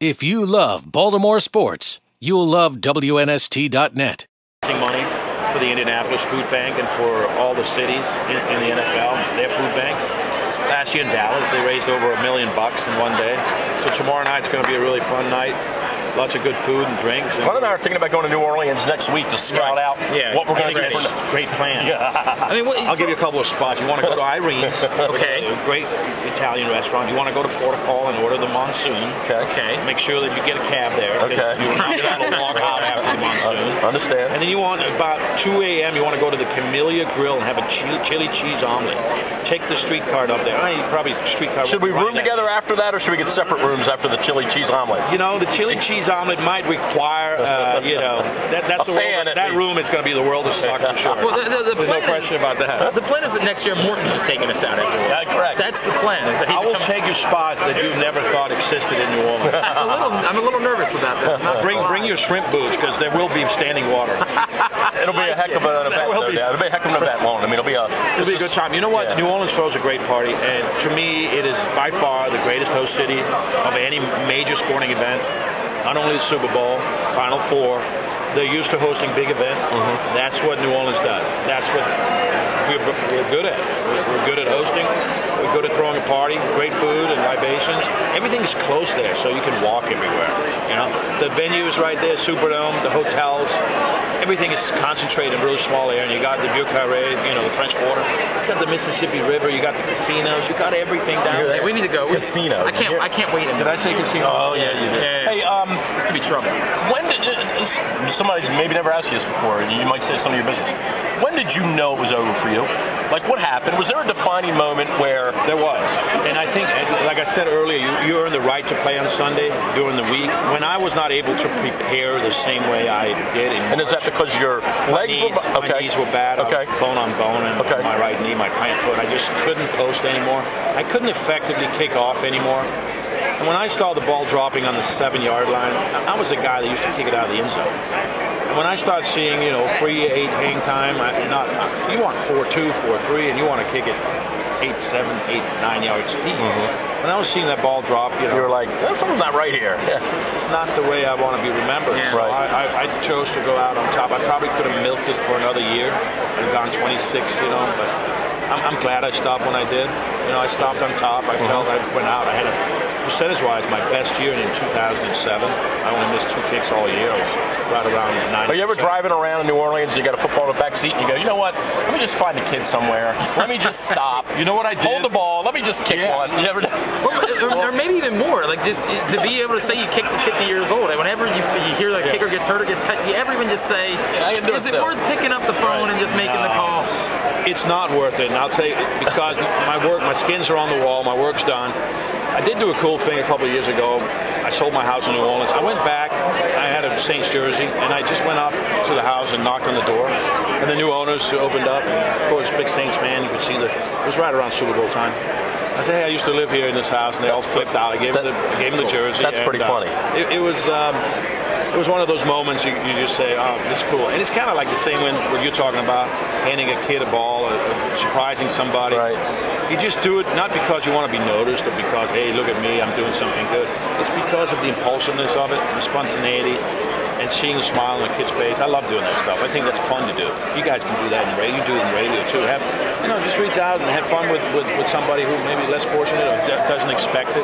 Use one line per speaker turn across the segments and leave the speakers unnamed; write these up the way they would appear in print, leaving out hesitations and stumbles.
If you love Baltimore sports, you'll love WNST.net.
Money for the Indianapolis Food Bank and for all the cities in the NFL, their food banks. Last year in Dallas, they raised over $1 million in one day. So tomorrow night's going to be a really fun night. Lots of good food and drinks.
Bud and I are thinking about going to New Orleans next week to scout out what we're going to do.
Great plan.
I mean,
I'll give you a couple of spots. You want to go to Irene's,
okay,
a great Italian restaurant. You want to go to Portugal and order the Monsoon.
Okay.
Make sure that you get a cab there.
Okay.
You're not going to walk out after the Monsoon.
Understand.
And then you want, about 2 a.m., you want to go to the Camellia Grill and have a chili cheese omelet. Take the streetcar up there. Probably streetcar.
Should we room together after that, or should we get separate rooms after the chili cheese omelet?
You know, the chili cheese omelet might require, that room is going to be the world of stock for sure.
Well, the
There's no question about that.
The plan is that next year Morton's just taking us out everywhere.
Yeah, correct.
That's the plan. Is that
I will take you spots that you never thought existed in New Orleans.
I'm a little nervous about that.
Bring your shrimp boots, because there will be standing water.
It'll be a heck of an event, though, Dad. It'll be a heck of an event, Long. I mean, it'll be a
good time. You know what? New Orleans throws a great party, and to me, it is by far the greatest host city of any major sporting event. Not only the Super Bowl, Final Four, they're used to hosting big events. That's what New Orleans does. That's what we're good at. We're good at hosting. We're good at throwing a party. Great food and libations. Everything is close there, so you can walk everywhere. You know, the venue is right there, Superdome, the hotels. Everything is concentrated in a really small area. And you got the Vieux Carré, you know, the French Quarter. You got the Mississippi River. You got the casinos. You got everything down there.
We need to go.
Casino.
I can't wait.
Did I say casino?
Oh yeah, you did.
Yeah.
Hey,
this could be trouble.
When did somebody's maybe never asked you this before? You might say some of your business. When did you know it was over for you? Like, what happened? Was there a defining moment where
there was? And I think, like I said earlier, you earn the right to play on Sunday during the week. When I was not able to prepare the same way I did in March,
and is that because your legs
my knees were bad?
Okay.
I was bone on bone, and my right knee, my plant foot, I just couldn't post anymore. I couldn't effectively kick off anymore. And when I saw the ball dropping on the 7-yard line, I was a guy that used to kick it out of the end zone. And when I started seeing, 3-8 hang time, you want 4-2, 4-3, and you want to kick it 8, 7, 8, 9 yards deep. When I was seeing that ball drop, you
were like, something's not right here.
This is not the way I want to be remembered.
Yeah.
So I chose to go out on top. I probably could have milked it for another year and gone 26, but I'm glad I stopped when I did. I stopped on top. I felt I went out. I had percentage-wise, my best year in 2007. I only missed 2 kicks all year. I was right around 90%.
Are you ever driving around in New Orleans and you got a football in the back seat and you go, you know what? Let me just find the kid somewhere. Let me just stop.
You know what I did?
Hold the ball. Let me just kick one. You never know.
Or maybe even more, like just to be able to say you kicked at 50 years old. And whenever you hear the kicker gets hurt or gets cut, you ever even just say, is it worth picking up the phone and just making the call?
It's not worth it, and I'll tell you, because my skins are on the wall, my work's done. I did do a cool thing a couple of years ago. I sold my house in New Orleans. I went back, I had a Saints jersey, and I just went up to the house and knocked on the door. And the new owners opened up, and of course, big Saints fan, you could see it was right around Super Bowl time. I said, hey, I used to live here in this house, and they all flipped out. I gave them the jersey.
That's pretty funny.
It was one of those moments you just say, oh, this is cool. And it's kind of like the same when what you're talking about, handing a kid a ball, or surprising somebody.
Right.
You just do it not because you want to be noticed or because, hey, look at me, I'm doing something good. It's because of the impulsiveness of it, the spontaneity, and seeing the smile on the kid's face. I love doing that stuff. I think that's fun to do. You guys can do that in radio. You do it in radio too. Just reach out and have fun with somebody who maybe less fortunate or doesn't expect it.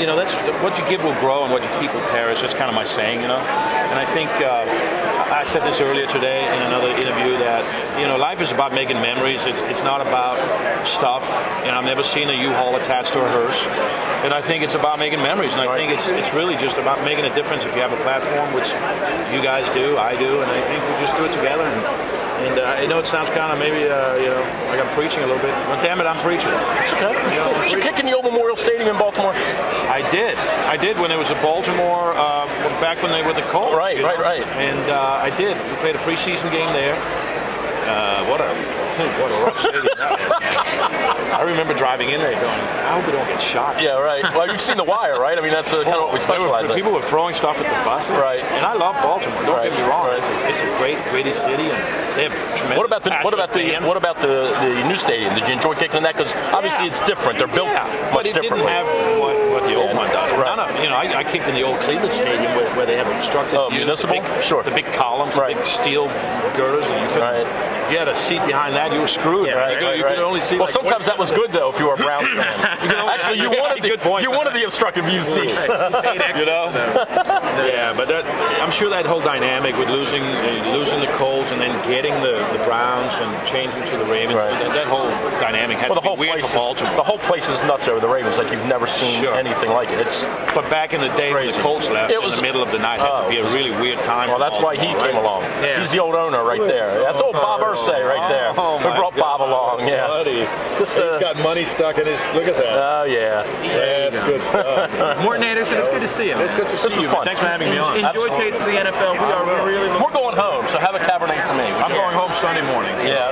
That's what you give will grow and what you keep will perish. That's kind of my saying, And I think I said this earlier today in another interview that life is about making memories. It's not about stuff. I've never seen a U-Haul attached to a hearse. And I think it's about making memories. And I think it's really just about making a difference if you have a platform, which you guys do, I do, and I think we just do it together. And I know it sounds kind of maybe, like I'm preaching a little bit. But damn it, I'm preaching.
It's okay. Did you kick in the old Memorial Stadium in Baltimore?
I did when it was a Baltimore, back when they were the Colts.
Right.
And I did. We played a preseason game there. What a rough stadium that was. I remember driving in there going, I hope we don't get shot.
Yeah, right. Well, you've seen The Wire, right? I mean, that's kind of what we specialize in.
People were throwing stuff at the buses.
Right.
And I love Baltimore. Don't get me wrong. It's a great, gritty city, and they have tremendous
What about the new stadium? Did you enjoy kicking in that? Because obviously it's different. They're built much differently.
But it didn't have what what the old one does.
Right.
I kicked in the old Cleveland Stadium where they have obstructed views,
municipal?
the big columns,
Right.
the big steel girders, and you couldn't. If you had a seat behind that, you were screwed.
Yeah,
you could only see.
Well, sometimes that was good though if you were a Browns fan. Actually, you wanted the obstructed view seats.
Yeah, but I'm sure that whole dynamic with losing the Colts and then getting the Browns and changing to the Ravens, that whole dynamic had to be weird for Baltimore.
The whole place is nuts over the Ravens, like you've never seen anything like it.
But back in the day when the Colts left, it was in the middle of the night, it had to be a really weird time.
Well, that's why he came along. Yeah. He's the old owner right there. That's old Bob Irsay right there. We brought Bob along. Yeah,
he's got money stuck in his. Look at that.
Oh yeah,
that's good stuff.
Morten Anderson, it's good to see you.
It's good to see you.
Fun.
Thanks for having me on.
Enjoy Taste of the NFL.
We're going home, so have a Cabernet for me.
I'm going home Sunday morning.
Yeah.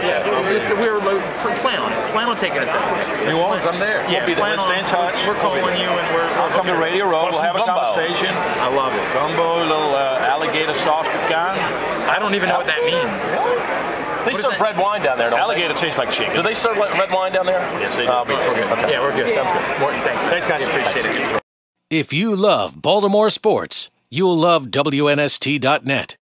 Plan on it. Plan on taking us out next year.
New Orleans, I'm there.
Yeah,
we'll stay in touch.
We're calling you, and
I'll come to Radio Row. We'll have a conversation.
I love it.
Gumbo, a little alligator sauce pecan.
I don't even know what that means.
They serve red wine down there, don't
Alligator tastes like chicken.
Do they serve red wine down there?
Yes, they do.
We're good. Okay.
Yeah, we're good.
Sounds good.
Morten, thanks.
Thanks, guys.
Appreciate it.
If you love Baltimore sports, you'll love WNST.net.